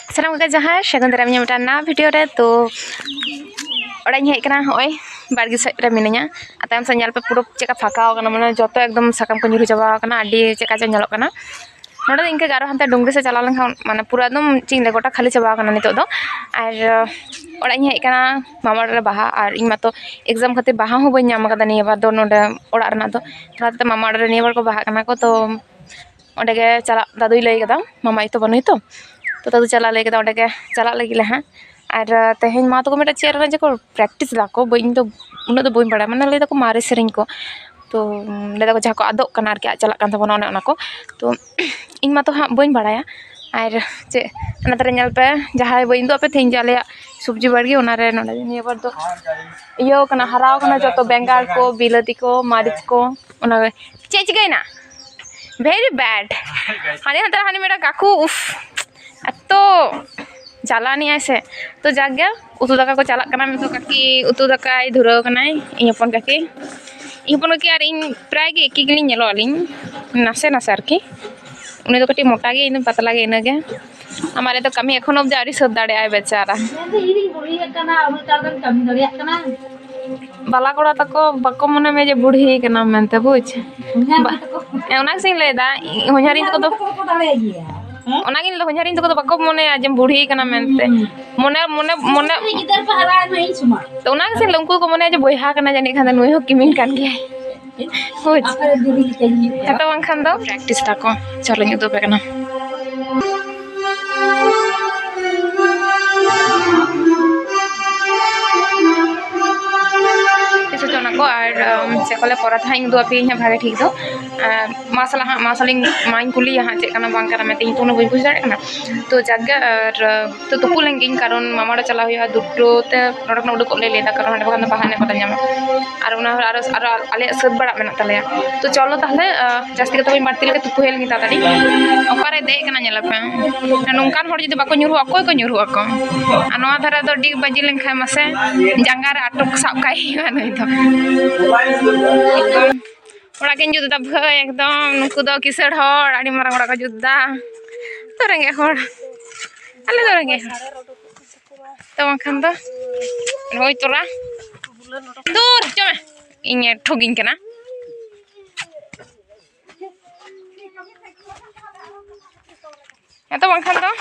Salam ke jahar, sagun dalam nyamatan na video re to orang hej kana hoy bargi sej re minanya atayam sa nyal pe puro cheka phaka kana mane joto ekdom sakam ko nyuru chaba kana adi cheka cha nyalok kana node inke garo hante dungri se chala lan mane pura ekdom ching le gota khali chaba kana nitok do ar orang hej kana mama re baha ar ing mato exam khate baha ho bañ nyam kada niya bar do node orak rena do onate mama re niya bar ko baha kana ko to onde ge chala dadui lay kada mama ito banui to तो दादू चला लगे तो अंडे चला लगे हाँ और तेहन मा तो मेटा चेयर जो प्रैक्टिस दाको बी तो उन्ना तो बी बड़ा मैंने लैदा को मारे सेरें को तो लैदा को जहाँ को आदों करना चला को तो इन मा तो हाँ बी बड़ा और चे नल पे जहाँ बी दो पे थी जाले सब्जी बाड़ी उनारे निया बार तो इयो कना हराव कना जो तो बेंगार को बिलाती को मारिच को उना चे चिकाइना वेरी बैड हानि मेरा काकू उफ तो jalani ase to jagya utu daka ko chalak kana me to kaki utu daka dhurau kana ipon kaki ar in pray ge eki gili nyelo alin nase nase arki uni to kati mota ge in patla ge ina ge amare to kami ekhon obdi ari sab dare ay bechara bala koda tako bako mone me je budhi kana mente buj ona sing leda honjari ko to ओनागिन लो हजारिन तो बको मने आजम बूढ़ी कना मेनते मने मने मने इधर पे हरा नहीं सुमा तो ओना से लंकु को मने जे बोयहा कना जानि खान नुई हो किमिन कान गया होज कतो वंखान दो प्रैक्टिस ताको चलो नु दो पे कना को और से कोले पराठा इन दो पे भागे ठीक दो मासलिंग माइन कुली यहाँ चे कना बांग कना मैं तीन तो बई बुझ दाड़े कना तो जगह और तो तुपु लेंगिन कारण मामा चला हुआ दुटो ते नोडक नोडक ले लेदा कारण हडे बखान बहाने को तन्याम और उना और आले सब बड़ा मेना तले तो चलो ताहले जास्ती तो बई मारती लेके तुपु हेल नी ताताड़ी ओकारे दे कना नेला पे नोंकान हर जदि बाको ᱧᱩᱨᱩ अकोय को ᱧᱩᱨᱩ अको अनवा धरा तो डिग बाजी लेंखा मसे जंगार आटक साब काई नई तो ओड़ा के जुदा भाई एकदम नुकु दो किसड़ हर आड़ी मारा ओड़ा का जुदा तो रेंगे हर आले तो रेंगे तो वखान दो होय तोरा दूर चमे इने ठगिन केना तो वखान दो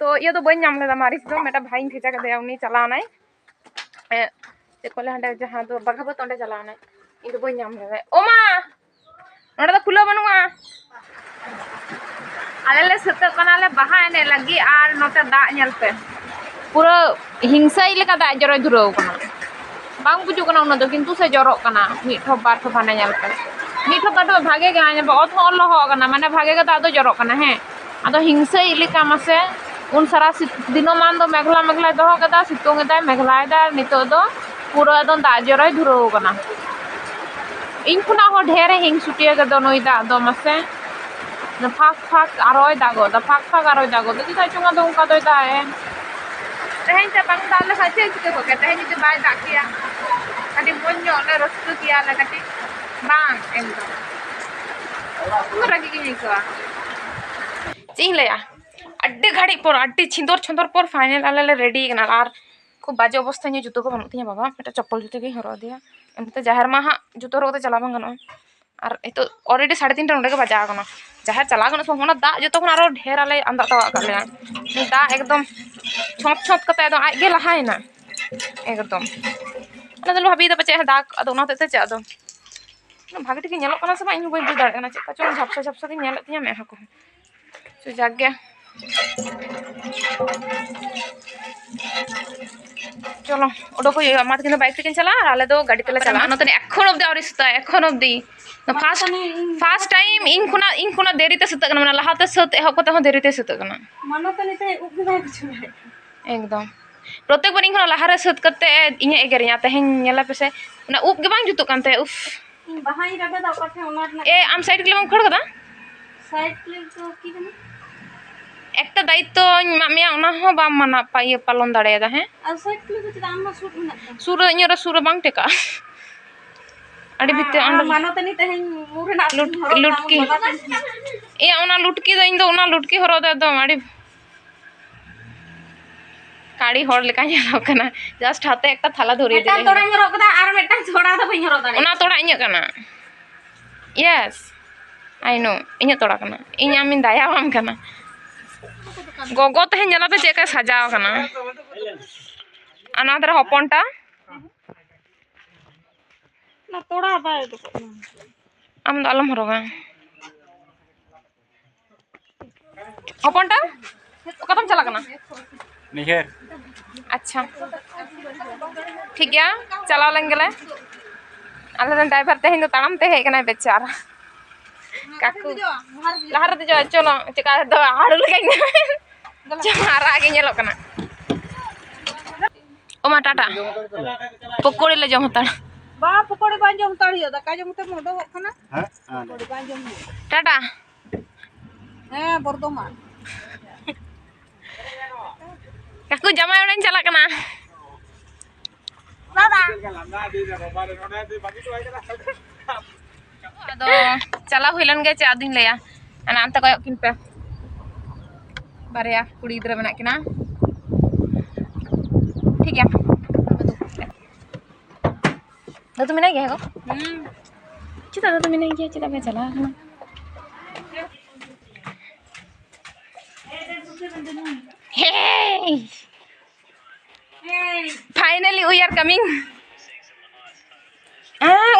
तो ये तो बन नाम लेदा मारिस दो मेटा भाई भेजा के दे उनी चलानाय ए कोले हंडे जहां तो बगाबत ओंडे चलानाय इन तो बन नाम लेदा ओमा नोडा तो खुला बनुआ आले ले सत कनाले बाहा एने लगी आर नोटे दा नेल पे पूरा हिंसाई लेका दा जरो धुरो कना बांग बुजु कना उन दो किंतु से जरो कना मी ठो बार ठो बाने नेल पे मी ठो बार ठो भागे गे आने बहुत हॉल हो कना माने भागे के दा दो जरो कना है आदो हिंसाई लेका मसे उन सारा दिनमान दो मेघला मेघला दो कदा सितोंग दाय मेघलाय दा नितो दो पूरा दो दा जरोय धुरो कना इन खुना हो ढेरे हिंग सुटिया के दो नई दा दो मसे न फाक फाक आरोय दागो दा फाक फाक आरोय दागो तो किसा चुंगा दो उनका दो दाए तेहन से बांग दाले खाचे चिके को के तेहन जे बाय दा किया कटी मोन्यो ले रस्तु किया ले कटी बांग एकदम रगी की नहीं को चिंग ले अड्डे घड़ी पर अड्डे छिंदर छंदर पर फाइनल आले रेडी कना आर खूब बाजे अवस्था ने जुतो को बनती है बाबा मेटा चप्पल जुते के हरो दिया एमते जहर मा हा जुतो रो चला बांग गनो और एतो ऑलरेडी 3:30 टा उंडे के बजा गनो जहर चला गनो सो होना दा जतो खन आरो ढेर आले अंदा तवा काले दा एकदम छोप छोप कते दो आगे लहायना एकदम ना दलो हबी दा बचे दा अदो ना ते चा दो भागे टिके नेलो कना सब इन बई बुझ दाड़ कना चका चोन झपसा झपसा के नेल तिया मे हको सो जागे चलो ओडो को मात किन बाइक टिकन चला आले दो गाड़ी तेले चला नतने एखन obdi आवरी सुता एखन obdi फर्स्ट टाइम इन खुना देरी ते सुता कना लहाते सत एहो कते हो देरी ते सुता कना मानो तने ते उग बाय कुछ एकदम प्रत्येक बार इन खुना लहारे सत कते इने एगेरिया तेहन नेला पेसे ना उब के बांग जुतो कानते उफ बहाई रबे दा पाथे ओना ए आम साइड क्लिप खड़ कदा साइड क्लिप तो की कना একটা দায়িত্ব মামিয়া ওনা হ বাম মানা পাইয়ে পালন দাঁড়ায় হ্যাঁ আর সাইড ক্লিপ তো দাম না সুর না সুর ইনরা সুর বাং টেকা अड़ी बिते मानोतनी तेहन मुरेना लुटकी ए ओना लुटकी दो इन दो ओना लुटकी हरो दो एकदम अड़ी काड़ी हर लेका ñelo kana जस्ट हाथे एकटा थाला धरि दे मेटान तोड़ा हरो कदा आर मेटान छोड़ा दो बई हरो दाड़े ओना तोड़ा इᱧ kana यस आई नो इᱧ तोड़ा kana इᱧ आमिन दाया वाम kana गोगो तेहन ñela पे चेका सजाव kana अनादर हपनटा ना तोड़ा बाय तो आम दो अलम हरोगा हपनटा कतम चला kana निहेर अच्छा ठीक गया चला लेंगे आले ड्राइवर तेहन ताम ते हेकना बेचारा काकू लहर दे जो चलो चिका दो हाड़ लगाई मारा आगे ñelo kana ओमा टाटा पकोड़ी ले जम हताड़ बा पकोड़ी बां जम ताड़ियो दाका जम ते मोडो होखना हां पकोड़ी बां जम टाटा बर्धमान काकू जमाई उड़न चला kana दादा अदो चला हुइलन गे चे आदिन लेया अना अंत कोय किन पे बारिया कुड़ी गिद्रा मेना किना ठीक है तो मेना गया को चिता तो मेना गया चिता पे चला kana hey finally we are coming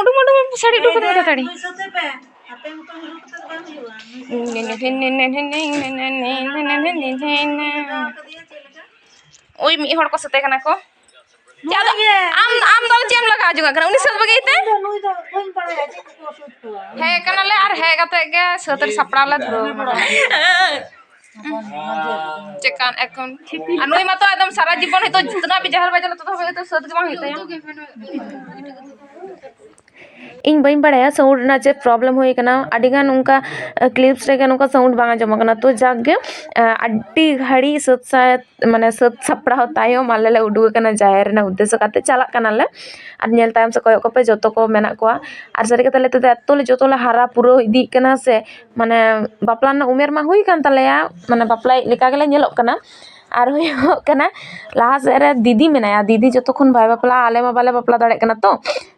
उडुम sari डुक दे ताड़ी ओई मी हड़ को सते कना को ज्यादा आम दल चेम लगा जुगा करा उनी सब बगैते हे कनाले आर हे गते गे सतर सपड़ाले धरो चेकान एकोन अनुई मा तो एकदम सारा जीवन है तो जितना भी जहर बजल तो सद के बांग होते इन बई बड़ाया साउंड ना चे प्रॉब्लम होई कना अडिगान उनका क्लिप्स रे उनका साउंड बांगा जमा कना तो जागे अड्डी घड़ी सत सा माने सत सपड़ा तायो माले ले उडु कना जायर ना उद्देश्य काते चला कना ले आर नेल टाइम से कोयो पे जतो को मेना को आर सारी कते ले एतोले जतोले हारा पुरो इदी कना से माने बापला ना उमेर मा हुई कान तलेया माने बापला लेका गेले नेलो कना और हुयो कना लाहा से रे दीदी मेनाया दीदी जतोखन भाई बापला आले मा बाले बापला दाड़े कना तो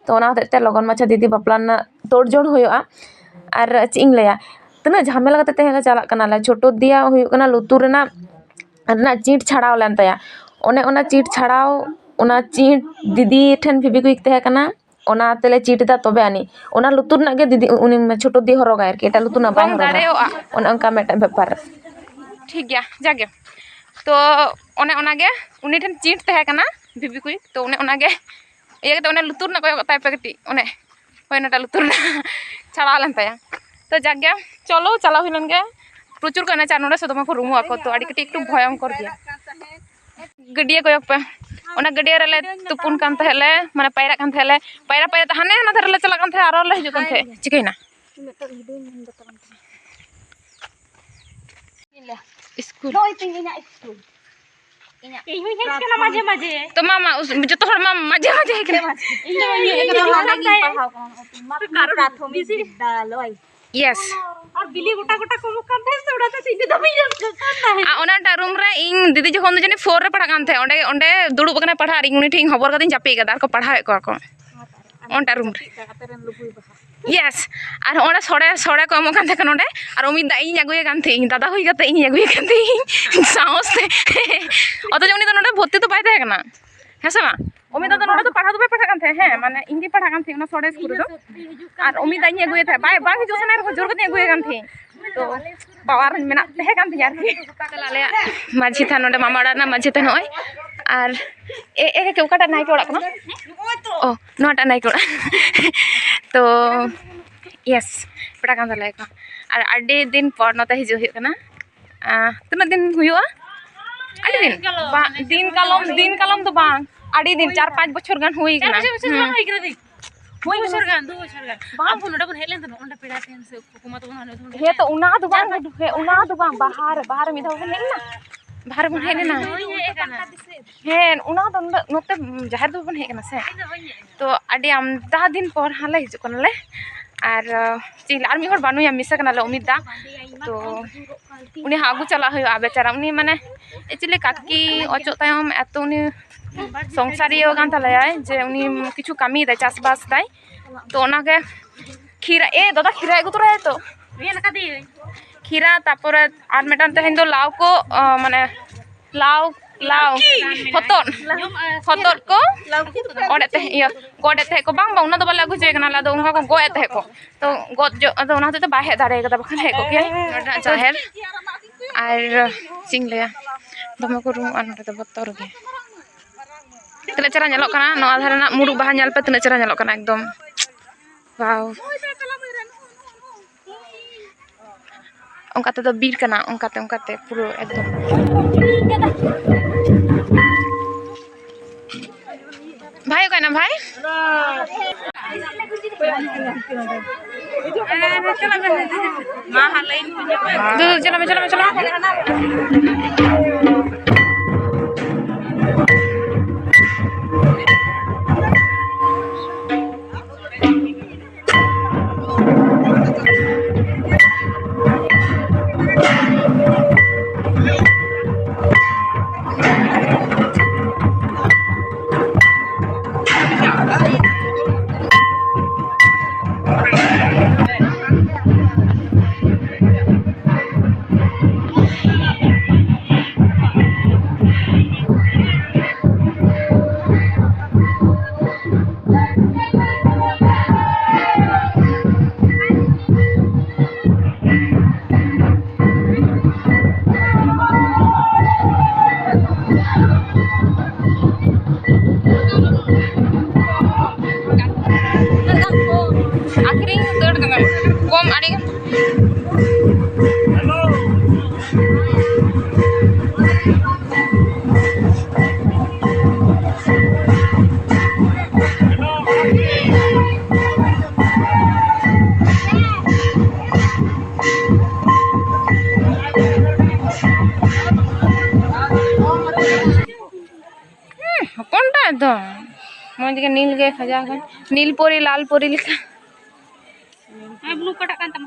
ओना होते लगन माछा दीदी बापला ना तोड़जोड़ हुयोआ और चिंग लेया तना झमेला कते तेहे चला कना ले छोटो दिया हुयो कना लुतुर ना चीट छाड़ाव लेन तया ओने ओना चीट छाड़ाव ओना चीट दीदी ठेन फिबी कुइक तेहे कना ओना तेले चीट दा तबे आनी ओना लुतुर ना गे दीदी उनी छोटो दी हरोगा आरकी एटा लुतुर ना बाय हरोगा ओना अंका मेटा बेपार ठीक गया जागे तो ओने ओनागे उनी ठेन चीट तेहे कना फिबी कुइक तो ओने ओनागे ये तो लुतुर ना कोई ताई पे ओने होयनाटा लुतुर ना छाड़ा लेन तया तो जागे चलो चला हुइलन गे प्रचुर कने चार नोडे सदमा को रूमो आको तो आडी कटी एकटू भयंकर गया गडिया कोयक पे ओना गडिया रे तुपुन कान तहेले माने पायरा कान तहेले पायरा पायरा हाने हाना धरले चला कान थे आरो ले हिजु कान थे चिकैना स्कूल लोई तिंगिना स्कूल माजे माजे तो मामा जो तो मामा माजे माजे है प्राथमिक विद्यालय यस और बिली गोटा गोटा को मुकान थे सोडा तो सिंधु दबई जाता आ ओना रूम रे इन दीदी जखन जने 4 रे पढ़ा कान थे ओंडे ओंडे दुड़ुब कने पढ़ा रि उनी ठिन खबर कदिन चापे गदा को पढ़ावे को ओंटा रूम रे यस और ओंडे सोडे सोडे को मकान थे ओंडे और उमी दाई अगुए कान थे दादा हुई गते इन अगुए कान थे साहस थे अतो जमनी तो ओंडे भर्ती तो पाई थे कना हेसा मा उमी दादा ओंडे तो पढ़ा तो पढ़ा कान थे हैं माने इंगी पढ़ा कान थे ओना सोडे स्कूल दो और उमी दाई अगुए थे बाय बांग जो सने जोर कते अगुए कान थे तो पावर मेना थे कान थे यार चलाले माझी था ओंडे मामा ओडा ना माझी थे नय और ए के ओकाटा नाई के ओडा कना ओ नोटा नाई के ओडा तो यस पड़ा कान तले का और आडी दिन पर नते हिजु हुई कना तना दिन हुआ आडी दिन कालम तो बांग आडी दिन 4-5 बछर गान हुई कना हुई बछर गान 2 बछर गान बांग नोडे बन हेलेन तो ओंडे पेड़ा टेन से कुकुमा तो हे तो उना दो बांग हे उना दो बांग बाहर मिधा बन हेलना बाहर बन हेज लेना हेन उना दो नोते जहर दो बन हेज से तो अड़ी आमदा दिन पर हाले हिजु कनाले और चिल और मिहर बानुया मिसा कनाले उमिदा तो उनी हागु चला हुआ बेचारा उनी माने एक्चुअली काकी अचो तायम एत उनी संसारियो गान तलाय जे उनी किछु कामी दे चासबास दाय तो ओनागे खीरा ए दादा खीरा एगु तोरा तो खीरा तापर और मेटान तेहन दो लाव को माने लाव लाव हतन हतन को ओडे ते इया गोडे ते को बांग बांग ना तो बाले गुजे कना ला दो उनका को गोए ते को तो गोद जो तो ओना तो बाहे दारे का बखन हे को के जाहेर और सिंग ले दमे को रूम अन तो बत्तर गे तने चरा नेलो कना नो आधार ना मुरु बाहा नेल पे तने चरा नेलो कना एकदम वाओ उनका तो बीर कना उनका ते पूरा एकदम भाई का ना भाई चलो आखिरी दौड़ कना कम आड़ी कौनटा एकदम मज के नील के खजा नील पोरी लाल पोरी लिखा ब्लू कटा kan tam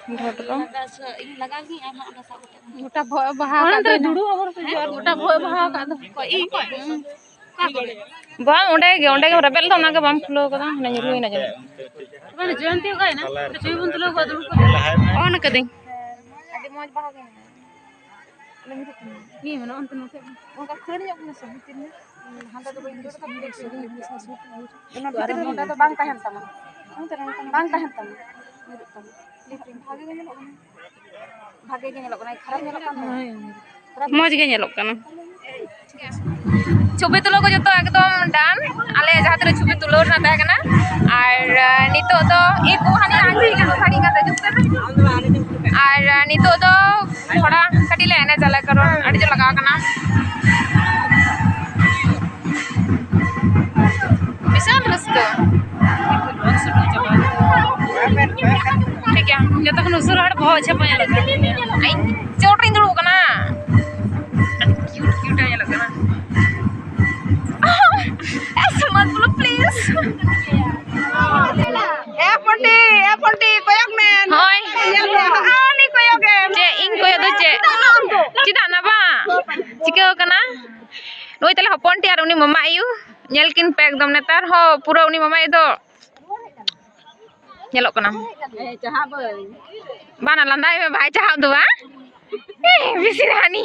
ढोडरो लगा गी आमा ओडा सा गोटा भय बहा का दुडू और गोटा भय बहा का को ई बा ओंडे के रेबेल तो ना के बम फ्लो कदा ना रुई ना जने बन जयंती गई ना तो जीवन तुलो को दुडू ऑन कदे अडी मज बहा के नी मनो अंत नो से उनका खड़ जो अपने सब तीन हांदा तो बइन तो का ब्रेक से ना भीतर मोटा तो बांग ताहन तमा बांग ताहन तमा भागे के नेलो कना खराब नेलो कना मज के नेलो कना छवि तुलो को जो तो एकदम डान आले जहां तरे छवि तुलो ना ता कना और नितो तो ई को हानि आंगी का खाड़ी का जुते और नितो तो थोड़ा कटिले एने चला करो अड़ी जो लगा कना विशाल रस्तो ठीक है जब तक नुसुर हट बहुत अच्छा पाया लगा आई चोट रिंग दड़ू कना क्यूट क्यूट आया लगा ना ऐसे मत बोलो प्लीज ए पंटी कोयक में होय आनी कोयक जे इन कोय दो जे चिदा ना बा चिके कना नोय तले हपन टी आर उनी मम्मा आयु नेलकिन पे एकदम नेतार हो पूरा उनी मम्मा दो नेलो कना चाहा बई बाना लंदाई में भाई चाहा दो बा बिसी रानी